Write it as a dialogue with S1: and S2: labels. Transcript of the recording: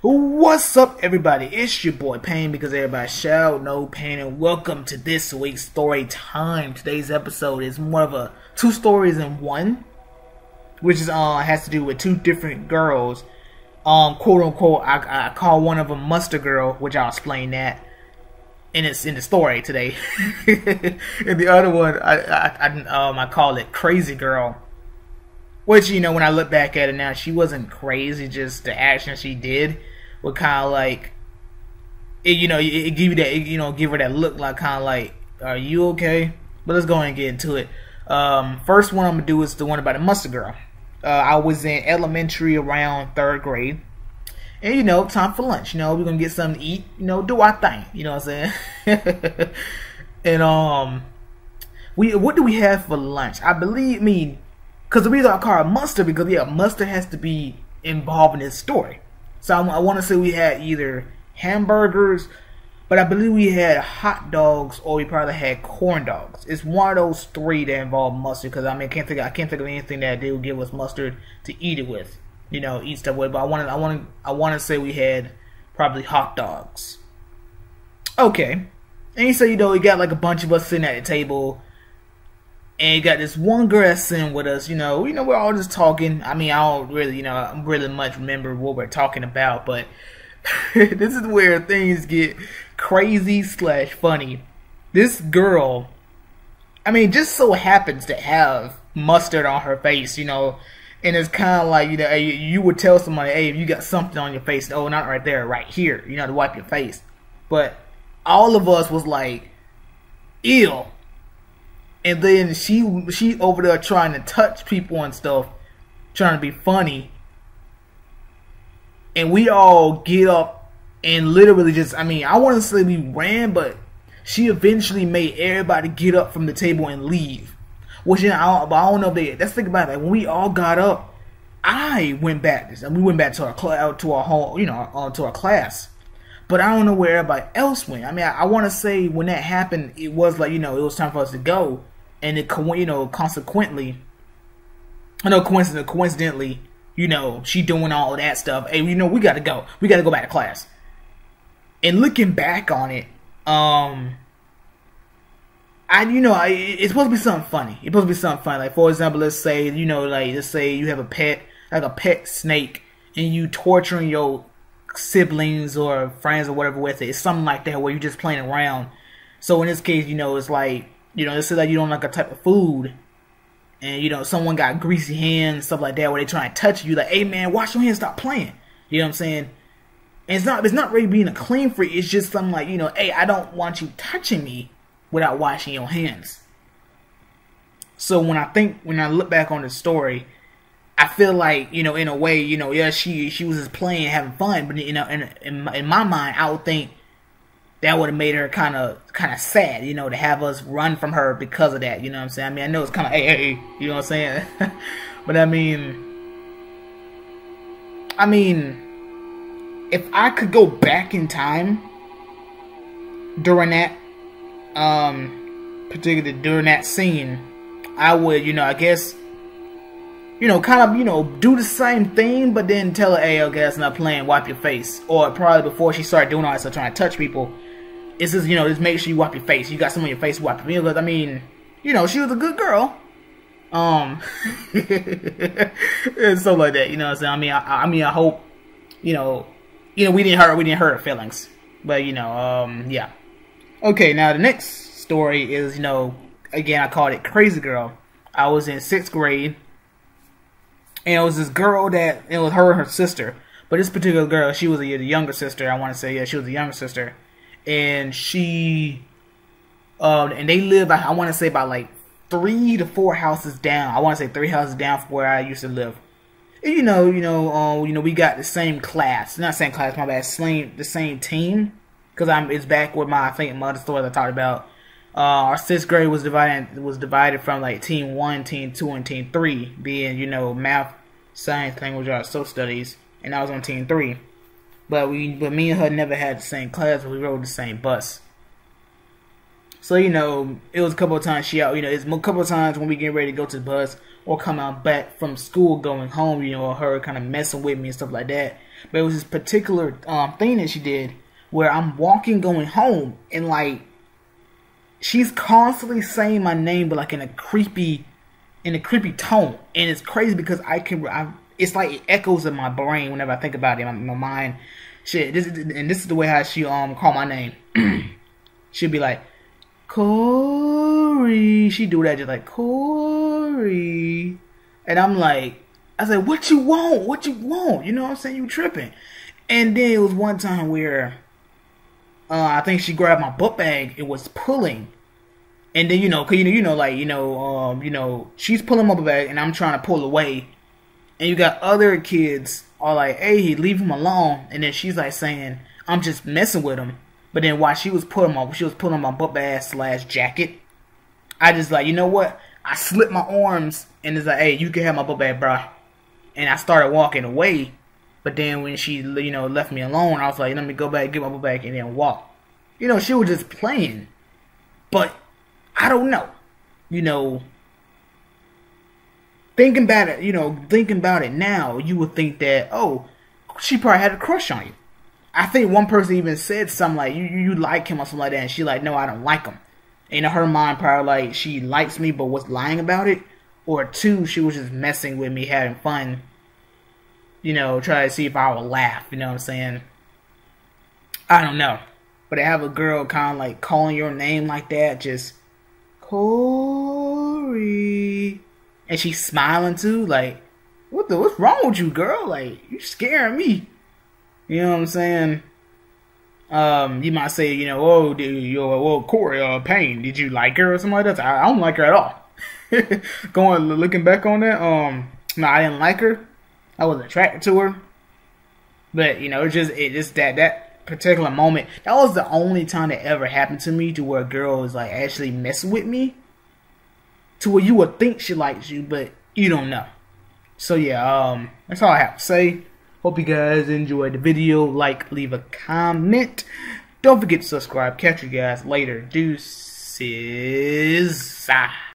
S1: What's up, everybody? It's your boy Pain, because everybody shout no pain, and welcome to this week's story time. Today's episode is more of a two stories in one, which is has to do with two different girls. Quote unquote, I call one of them Mustard Girl, which I'll explain that in the story today. And the other one I call it Crazy Girl. Which, you know, when I look back at it now, she wasn't crazy, just the action she did would kind of like, it give you that, give her that look like kind of like, are you okay? But let's go ahead and get into it. First one I'm going to do is the one about the Mustard Girl. I was in elementary around 3rd grade. And, time for lunch. We're going to get something to eat, do our thing. You know what I'm saying? And, what do we have for lunch? Because the reason I call it mustard, because yeah, mustard has to be involved in this story. So I want to say we had either hamburgers, but I believe we had hot dogs, or we probably had corn dogs. It's one of those three that involve mustard. Because I can't think of anything that they would give us mustard to eat it with, eat stuff with. But I want to say we had probably hot dogs. Okay, and you say you got like a bunch of us sitting at the table. And you got this one girl that's sitting with us, we're all just talking. I don't really, really much remember what we're talking about, but this is where things get crazy / funny. This girl, just so happens to have mustard on her face, and it's kind of like, you would tell somebody, hey, if you got something on your face, oh, not right there, right here, to wipe your face. But all of us was like, ew. And then she over there trying to touch people and stuff, trying to be funny. And we all get up and literally just, I want to say we ran, but she eventually made everybody get up from the table and leave. Which, I don't know if they, let's think about it. Like, when we all got up, I went back. We went back to our home, to our class. But I don't know where everybody else went. I want to say when that happened, it was like, it was time for us to go. And it, coincidentally, she doing all of that stuff. Hey, we gotta go. We gotta go back to class. And looking back on it, it's supposed to be something funny. It's supposed to be something funny. Like, for example, let's say, let's say you have a pet, like a pet snake, and you torturing your siblings or friends or whatever with it. It's something like that where you're just playing around. So in this case, it's like, let's say that you don't like a type of food, and someone got greasy hands, stuff like that, where they try and touch you, like, hey man, wash your hands, stop playing. You know what I'm saying? And it's not really being a clean freak. It's just something like, hey, I don't want you touching me without washing your hands. So when I look back on the story, I feel like, in a way, yeah, she was just playing, having fun, but in my mind, I would think that would have made her kind of sad, to have us run from her because of that. You know what I'm saying? I know it's kind of, hey, you know what I'm saying? But if I could go back in time during that, particularly during that scene, I would, I guess, do the same thing, but then tell her, hey, okay, that's not playing, wipe your face. Or probably before she started doing all that stuff, trying to touch people, it's just, just make sure you wipe your face. You got something on your face, wipe it. Because, she was a good girl. And stuff like that, you know what I'm saying? I hope, we didn't hurt her feelings. But, yeah. Okay, now the next story is, again, I called it Crazy Girl. I was in 6th grade. And it was this girl it was her and her sister. But this particular girl, she was the younger sister, I want to say. Yeah, she was the younger sister. And she, and they live, I want to say, about like 3 to 4 houses down. I want to say 3 houses down from where I used to live. And we got the same class. Not same class, my bad. The same team. Because it's back with my other stories I talked about. Our 6th grade was divided from like Team 1, Team 2, and Team 3, being, math, science, language arts, social studies, and I was on Team 3. But me and her never had the same class, but we rode the same bus. So, it was a couple of times it's a couple of times when we get ready to go to the bus, or come out back from school going home, you know, or her kind of messing with me and stuff like that. But it was this particular thing that she did where I'm walking going home and like she's constantly saying my name but like in a creepy tone. And it's crazy because it's like it echoes in my brain whenever I think about it, in my mind. Shit, this is the way how she call my name. She'd be like, Corey. She'd do that just like, Corey. And I'm like, I said, what you want? What you want? You know what I'm saying? You tripping. And then it was one time where I think she grabbed my book bag and was pulling. And then, she's pulling my book bag and I'm trying to pull away. And you got other kids are like, hey, leave him alone. And then she's like saying, I'm just messing with him. But then while she was pulling my book bag / jacket, I just like, you know what? I slipped my arms and it's like, hey, you can have my book bag, bro. And I started walking away. But then when she, left me alone, I was like, let me go back, get my book bag, and then walk. She was just playing. But I don't know. Thinking about it now, you would think that, oh, she probably had a crush on you. I think one person even said something like, you like him or something like that, and she like, no, I don't like him. And in her mind, probably like, she likes me but was lying about it. Or two, she was just messing with me, having fun. Try to see if I would laugh, you know what I'm saying? I don't know. But to have a girl kind of like calling your name like that, just, Corey. And she's smiling too, like, what's wrong with you, girl? Like, you scaring me. You know what I'm saying? You might say, oh, Corey, Payne, did you like her or something like that? I don't like her at all. Looking back on that, no, I didn't like her. I was attracted to her. But, it's just that particular moment. That was the only time that ever happened to me to where a girl was like actually messing with me. To where you would think she likes you, but you don't know. So yeah, that's all I have to say. Hope you guys enjoyed the video. Like, leave a comment. Don't forget to subscribe. Catch you guys later. Deuces.